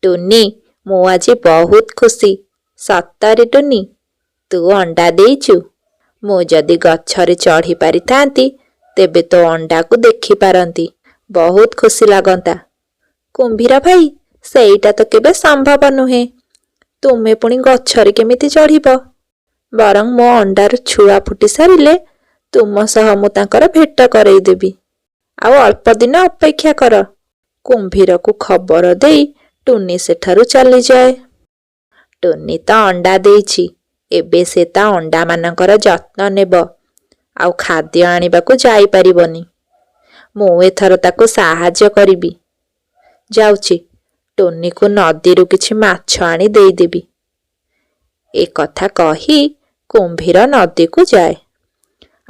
ଟୁନି, ମୁଁ ଆଜି ବହୁତ ଖୁସି। ସତରେ ଟୁନି, ତୁ ଅଣ୍ଡା ଦେଇଛୁ। ମୁଁ ଯଦି ଗଛରେ ଚଢ଼ି ପାରିଥାନ୍ତି ତେବେ ତୋ ଅଣ୍ଡାକୁ ଦେଖିପାରନ୍ତି। ବହୁତ ଖୁସି ଲାଗନ୍ତା। କୁମ୍ଭୀର ଭାଇ, ସେଇଟା ତ କେବେ ସମ୍ଭବ ନୁହେଁ। ତୁମେ ପୁଣି ଗଛରେ କେମିତି ଚଢ଼ିବ? ବରଂ ମୋ ଅଣ୍ଡାରୁ ଛୁଆ ଫୁଟି ସାରିଲେ ତୁମ ସହ ମୁଁ ତାଙ୍କର ଭେଟ କରେଇଦେବି। ଆଉ ଅଳ୍ପ ଦିନ ଅପେକ୍ଷା କର। କୁମ୍ଭୀରକୁ ଖବର ଦେଇ ଟୁନି ସେଠାରୁ ଚାଲିଯାଏ। ଟୁନି ତ ଅଣ୍ଡା ଦେଇଛି, ଏବେ ସେ ତା ଅଣ୍ଡାମାନଙ୍କର ଯତ୍ନ ନେବ। ଆଉ ଖାଦ୍ୟ ଆଣିବାକୁ ଯାଇପାରିବନି। ମୁଁ ଏଥର ତାକୁ ସାହାଯ୍ୟ କରିବି। ଯାଉଛି, ଟୁନିକୁ ନଦୀରୁ କିଛି ମାଛ ଆଣି ଦେଇଦେବି। ଏ କଥା କହି କୁମ୍ଭୀର ନଦୀକୁ ଯାଏ।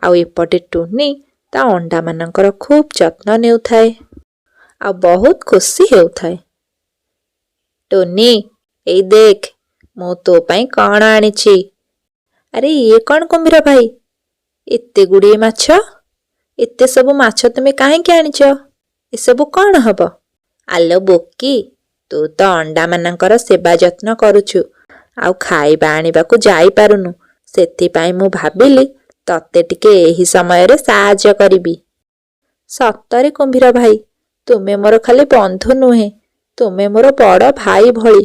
ଆଉ ଏପଟେ ଟୁନି ତା ଅଣ୍ଡାମାନଙ୍କର ଖୁବ୍ ଯତ୍ନ ନେଉଥାଏ ଆଉ ବହୁତ ଖୁସି ହେଉଥାଏ। ଟୁନି, ଏଇ ଦେଖ, ମୁଁ ତୋ ପାଇଁ କ'ଣ ଆଣିଛି। ଆରେ ଇଏ କ'ଣ କୁମ୍ଭୀର ଭାଇ? ଏତେ ଗୁଡ଼ିଏ ମାଛ? ଏତେ ସବୁ ମାଛ ତୁମେ କାହିଁକି ଆଣିଛ? ଏସବୁ କ'ଣ ହବ? ଆଲୋ ବୋକି, ତୁ ତ ଅଣ୍ଡାମାନଙ୍କର ସେବା ଯତ୍ନ କରୁଛୁ ଆଉ ଖାଇବା ଆଣିବାକୁ ଯାଇପାରୁନୁ। ସେଥିପାଇଁ ମୁଁ ଭାବିଲି ତତେ ଟିକେ ଏହି ସମୟରେ ସାହାଯ୍ୟ କରିବି। ସତରେ କୁମ୍ଭୀର ଭାଇ, ତୁମେ ମୋର ଖାଲି ବନ୍ଧୁ ନୁହେଁ, ତୁମେ ମୋର ବଡ଼ ଭାଇ ଭଳି।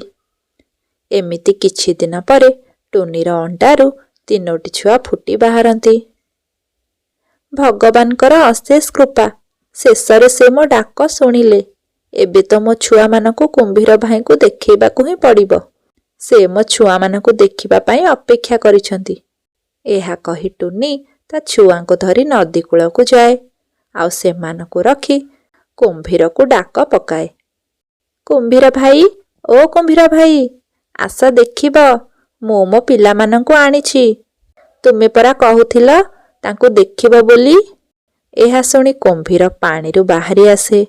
ଏମିତି କିଛି ଦିନ ପରେ ଟୁନିର ଅଣ୍ଡାରୁ 3ଟି ଛୁଆ ଫୁଟି ବାହାରନ୍ତି। ଭଗବାନଙ୍କର ଅଶେଷ କୃପା, ଶେଷରେ ସେ ମୋ ଡାକ ଶୁଣିଲେ। ଏବେ ତ ମୋ ଛୁଆମାନଙ୍କୁ କୁମ୍ଭୀର ଭାଇଙ୍କୁ ଦେଖେଇବାକୁ ହିଁ ପଡ଼ିବ। ସେ ମୋ ଛୁଆମାନଙ୍କୁ ଦେଖିବା ପାଇଁ ଅପେକ୍ଷା କରିଛନ୍ତି। ଏହା କହି ଟୁନି ତା ଛୁଆଙ୍କୁ ଧରି ନଦୀ କୂଳକୁ ଯାଏ ଆଉ ସେମାନଙ୍କୁ ରଖି କୁମ୍ଭୀରକୁ ଡାକ ପକାଏ। କୁମ୍ଭୀର ଭାଇ, ଓ କୁମ୍ଭୀର ଭାଇ, ଆସ ଦେଖିବ, ମୁଁ ମୋ ପିଲାମାନଙ୍କୁ ଆଣିଛି। ତୁମେ ପରା କହୁଥିଲ ତାଙ୍କୁ ଦେଖିବ ବୋଲି। ଏହା ଶୁଣି କୁମ୍ଭୀର ପାଣିରୁ ବାହାରି ଆସେ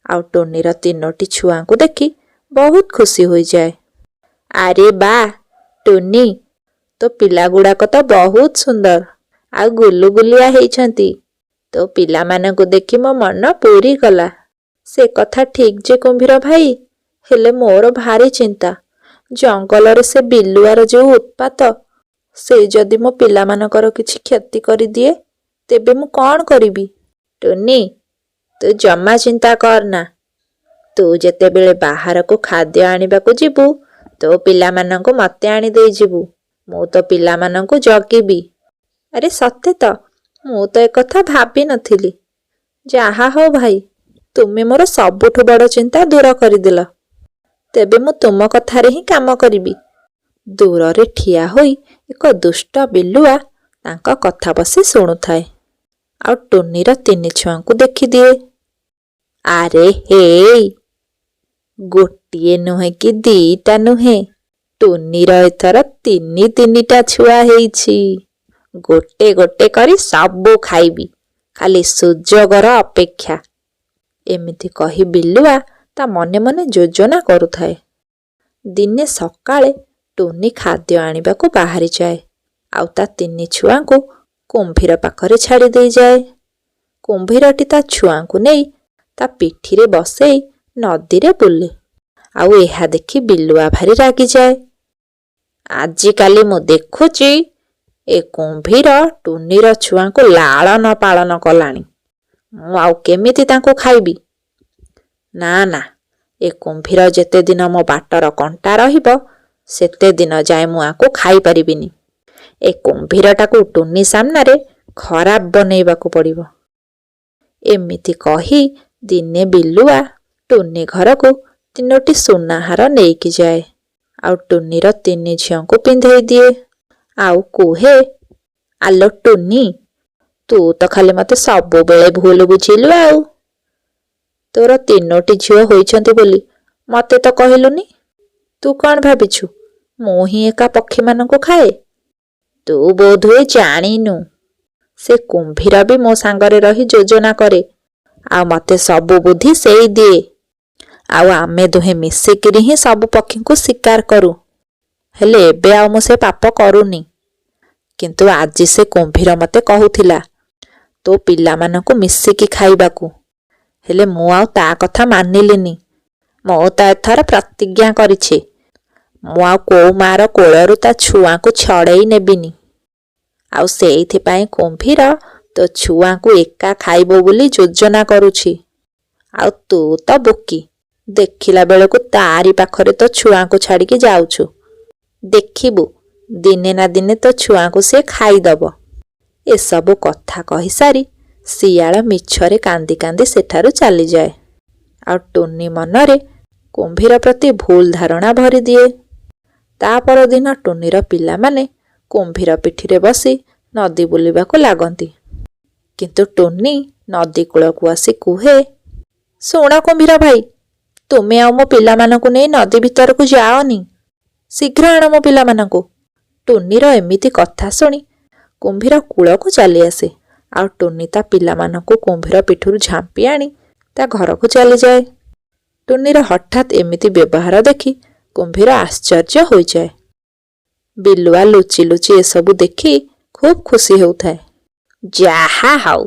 ଆଉ ଟୁନିର 3ଟି ଛୁଆଙ୍କୁ ଦେଖି ବହୁତ ଖୁସି ହୋଇଯାଏ। ଆରେ ବା ଟୁନି, ତୋ ପିଲାଗୁଡ଼ାକ ତ ବହୁତ ସୁନ୍ଦର ଆଉ ଗୁଲୁଗୁଲିଆ ହେଇଛନ୍ତି। ତୋ ପିଲାମାନଙ୍କୁ ଦେଖି ମୋ ମନ ପୂରିଗଲା। ସେ କଥା ଠିକ୍ ଯେ କୁମ୍ଭୀର ଭାଇ, ହେଲେ ମୋର ଭାରି ଚିନ୍ତା। ଜଙ୍ଗଲରେ ସେ ବିଲୁଆର ଯେଉଁ ଉତ୍ପାତ, ସେ ଯଦି ମୋ ପିଲାମାନଙ୍କର କିଛି କ୍ଷତି କରିଦିଏ ତେବେ ମୁଁ କ'ଣ କରିବି? ଟୁନି, ତୁ ଜମା ଚିନ୍ତା କରନା। ତୁ ଯେତେବେଳେ ବାହାରକୁ ଖାଦ୍ୟ ଆଣିବାକୁ ଯିବୁ ତୋ ପିଲାମାନଙ୍କୁ ମୋତେ ଆଣି ଦେଇଯିବୁ। ମୁଁ ତ ପିଲାମାନଙ୍କୁ ଜଗିବି। ଆରେ ସତେ ତ, ମୁଁ ତ ଏକଥା ଭାବିନଥିଲି। ଯାହା ହଉ ଭାଇ, ତୁମେ ମୋର ସବୁଠୁ ବଡ଼ ଚିନ୍ତା ଦୂର କରିଦେଲ। ତେବେ ମୁଁ ତୁମ କଥାରେ ହିଁ କାମ କରିବି। ଦୂରରେ ଠିଆ ହୋଇ ଏକ ଦୁଷ୍ଟ ବିଲୁଆ ତାଙ୍କ କଥା ବସି ଶୁଣୁଥାଏ ଆଉ ଟୁନିର 3 ଛୁଆଙ୍କୁ ଦେଖିଦିଏ। ଆରେ ହେଇ, ଗୋଟିଏ ନୁହେଁ କି 2ଟା ନୁହେଁ, ଟୁନିର ଏଥର 3ଟା ଛୁଆ ହେଇଛି। ଗୋଟେ ଗୋଟେ କରି ସବୁ ଖାଇବି, ଖାଲି ସୁଯୋଗର ଅପେକ୍ଷା। ଏମିତି କହି ବିଲୁଆ ତା ମନେ ମନେ ଯୋଜନା କରୁଥାଏ। ଦିନେ ସକାଳେ ଟୁନି ଖାଦ୍ୟ ଆଣିବାକୁ ବାହାରିଯାଏ ଆଉ ତା 3 ଛୁଆଙ୍କୁ କୁମ୍ଭୀର ପାଖରେ ଛାଡ଼ି ଦେଇଯାଏ। କୁମ୍ଭୀରଟି ତା ଛୁଆଙ୍କୁ ନେଇ ତା ପିଠିରେ ବସେଇ ନଦୀରେ ବୁଲେ ଆଉ ଏହା ଦେଖି ବିଲୁଆ ଭାରି ରାଗିଯାଏ। ଆଜିକାଲି ମୁଁ ଦେଖୁଛି ଏ କୁମ୍ଭୀର ଟୁନିର ଛୁଆଙ୍କୁ ଲାଳନ ପାଳନ କଲାଣି। ମୁଁ ଆଉ କେମିତି ତାଙ୍କୁ ଖାଇବି? ନା ନା, ଏ କୁମ୍ଭୀର ଯେତେ ଦିନ ମୋ ବାଟର କଣ୍ଟା ରହିବ ସେତେ ଦିନ ଯାଏ ମୁଁ ଆକୁ ଖାଇପାରିବିନି। ଏ କୁମ୍ଭୀରଟାକୁ ଟୁନି ସାମ୍ନାରେ ଖରାପ ବନେଇବାକୁ ପଡ଼ିବ। ଏମିତି କହି ଦିନେ ବିଲୁଆ ଟୁନି ଘରକୁ 3ଟି ସୁନାହାର ନେଇକି ଯାଏ ଆଉ ଟୁନିର 3 ଝିଅଙ୍କୁ ପିନ୍ଧେଇ ଦିଏ ଆଉ କୁହେ, ଆଲୋ ଟୁନି, ତୁ ତ ଖାଲି ମୋତେ ସବୁବେଳେ ଭୁଲ ବୁଝିଲୁ। ଆଉ ତୋର 3ଟି ଝିଅ ହୋଇଛନ୍ତି ବୋଲି ମୋତେ ତ କହିଲୁନି। ତୁ କ'ଣ ଭାବିଛୁ ମୁଁ ହିଁ ଏକା ପକ୍ଷୀମାନଙ୍କୁ ଖାଏ? ତୁ ବୋଧହୁଏ ଜାଣିନୁ, ସେ କୁମ୍ଭୀର ବି ମୋ ସାଙ୍ଗରେ ରହି ଯୋଜନା କରେ ଆଉ ମୋତେ ସବୁ ବୁଦ୍ଧି ସେଇ ଦିଏ। ଆଉ ଆମେ ଦୁହେଁ ମିଶିକିରି ହିଁ ସବୁ ପକ୍ଷୀଙ୍କୁ ଶିକାର କରୁ। ହେଲେ ଏବେ ଆଉ ମୁଁ ସେ ପାପ କରୁନି। କିନ୍ତୁ ଆଜି ସେ କୁମ୍ଭୀର ମୋତେ କହୁଥିଲା ତୋ ପିଲାମାନଙ୍କୁ ମିଶିକି ଖାଇବାକୁ। ହେଲେ ମୁଁ ଆଉ ତା କଥା ମାନିଲିନି ମୁଁ ତ ଏଥର ପ୍ରତିଜ୍ଞା କରିଛି, ମୁଁ ଆଉ କୋଉ ମାର କୋଳରୁ ତା ଛୁଆଙ୍କୁ ଛଡ଼େଇ ନେବିନି। ଆଉ ସେଇଥିପାଇଁ କୁମ୍ଭୀର ତୋ ଛୁଆଙ୍କୁ ଏକା ଖାଇବ ବୋଲି ଯୋଜନା କରୁଛି। ଆଉ ତୁ ତ ବୋକି, ଦେଖିଲା ବେଳକୁ ତାରି ପାଖରେ ତୋ ଛୁଆଙ୍କୁ ଛାଡ଼ିକି ଯାଉଛୁ। ଦେଖିବୁ ଦିନେ ନା ଦିନେ ତୋ ଛୁଆଙ୍କୁ ସେ ଖାଇଦବ। ଏସବୁ କଥା କହିସାରି ଶିଆଳ ମିଛରେ କାନ୍ଦି କାନ୍ଦି ସେଠାରୁ ଚାଲିଯାଏ। ଆଉ ଟୁନି ମନରେ କୁମ୍ଭୀର ପ୍ରତି ଭୁଲ ଧାରଣା ଭରିଦିଏ। ତା ପରଦିନ ଟୁନିର ପିଲାମାନେ କୁମ୍ଭୀର ପିଠିରେ ବସି ନଦୀ ବୁଲିବାକୁ ଲାଗନ୍ତି। କିନ୍ତୁ ଟୁନି ନଦୀ କୂଳକୁ ଆସି କୁହେ, ଶୁଣ କୁମ୍ଭୀର ଭାଇ, ତୁମେ ଆଉ ମୋ ପିଲାମାନଙ୍କୁ ନେଇ ନଦୀ ଭିତରକୁ ଯାଅନି। ଶୀଘ୍ର ଆଣ ମୋ ପିଲାମାନଙ୍କୁ। ଟୁନିର ଏମିତି କଥା ଶୁଣି କୁମ୍ଭୀର କୂଳକୁ ଚାଲିଆସେ। ଆଉ ଟୁନି ତା ପିଲାମାନଙ୍କୁ କୁମ୍ଭୀର ପିଠରୁ ଝାମ୍ପି ଆଣି ତା ଘରକୁ ଚାଲିଯାଏ। ଟୁନିର ହଠାତ୍ ଏମିତି ବ୍ୟବହାର ଦେଖି କୁମ୍ଭୀର ଆଶ୍ଚର୍ଯ୍ୟ ହୋଇଯାଏ। ବିଲୁଆ ଲୁଚି ଲୁଚି ଏସବୁ ଦେଖି ଖୁବ୍ ଖୁସି ହେଉଥାଏ। ଯାହା ହଉ,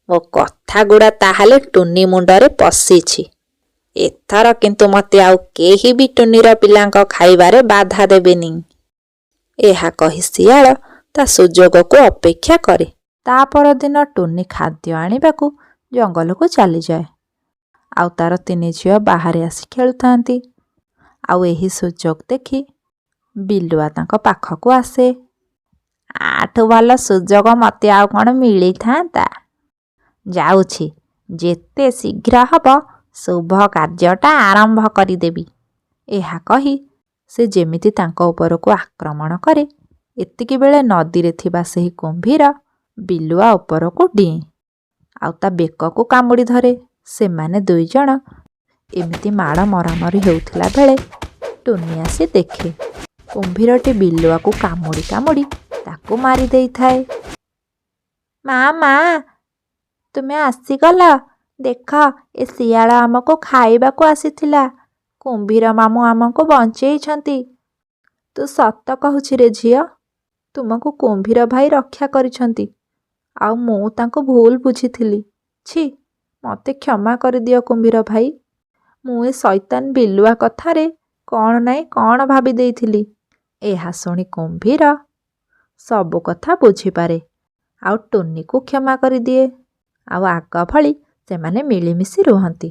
ମୋ କଥା ଗୁଡ଼ା ତାହେଲେ ଟୁନି ମୁଣ୍ଡରେ ପଶିଛି। ଏଥର କିନ୍ତୁ ମୋତେ ଆଉ କେହି ବି ଟୁନିର ପିଲାଙ୍କ ଖାଇବାରେ ବାଧା ଦେବେନି। ଏହା କହି ଶିଆଳ ତା ସୁଯୋଗକୁ ଅପେକ୍ଷା କରେ। ତା ପରଦିନ ଟୁନି ଖାଦ୍ୟ ଆଣିବାକୁ ଜଙ୍ଗଲକୁ ଚାଲିଯାଏ। ଆଉ ତାର 3 ଝିଅ ବାହାରେ ଆସି ଖେଳୁଥାନ୍ତି। ଆଉ ଏହି ସୁଯୋଗ ଦେଖି ବିଲୁଆ ତାଙ୍କ ପାଖକୁ ଆସେ। ଆଠୁ ଭଲ ସୁଯୋଗ ମୋତେ ଆଉ କ'ଣ ମିଳିଥାନ୍ତା? ଯାଉଛି, ଯେତେ ଶୀଘ୍ର ହବ ଶୁଭ କାର୍ଯ୍ୟଟା ଆରମ୍ଭ କରିଦେବି। ଏହା କହି ସେ ଯେମିତି ତାଙ୍କ ଉପରକୁ ଆକ୍ରମଣ କରେ, ଏତିକିବେଳେ ନଦୀରେ ଥିବା ସେହି କୁମ୍ଭୀର ବିଲୁଆ ଉପରକୁ ଡିଏ। ଆଉ ତା ବେକକୁ କାମୁଡ଼ି ଧରେ। ସେମାନେ 2 ଜଣ ଏମିତି ମାଡ଼ ମରାମରି ହେଉଥିଲା ବେଳେ ଟୁନି ଆସି ଦେଖେ କୁମ୍ଭୀରଟି ବିଲୁଆକୁ କାମୁଡ଼ି କାମୁଡ଼ି ତାକୁ ମାରି ଦେଇଥାଏ। ମା, ତୁମେ ଆସିଗଲ? ଦେଖ, ଏ ଶିଆଳ ଆମକୁ ଖାଇବାକୁ ଆସିଥିଲା। କୁମ୍ଭୀର ମାମୁଁ ଆମକୁ ବଞ୍ଚେଇଛନ୍ତି। ତୁ ସତ କହୁଛି ରେ ଝିଅ, ତୁମକୁ କୁମ୍ଭୀର ଭାଇ ରକ୍ଷା କରିଛନ୍ତି। ଆଉ ମୁଁ ତାଙ୍କୁ ଭୁଲ ବୁଝିଥିଲି। ଛି, ମୋତେ କ୍ଷମା କରିଦିଅ କୁମ୍ଭୀର ଭାଇ। ମୁଁ ଏ ଶୈତାନ ବିଲୁଆ କଥାରେ କ'ଣ ନାହିଁ କ'ଣ ଭାବି ଦେଇଥିଲି। ଏହା ଶୁଣି କୁମ୍ଭୀର ସବୁ କଥା ବୁଝିପାରେ ଆଉ ଟୁନିକୁ କ୍ଷମା କରିଦିଏ। ଆଉ ଆଗ ଭଳି ସେମାନେ ମିଳିମିଶି ରୁହନ୍ତି।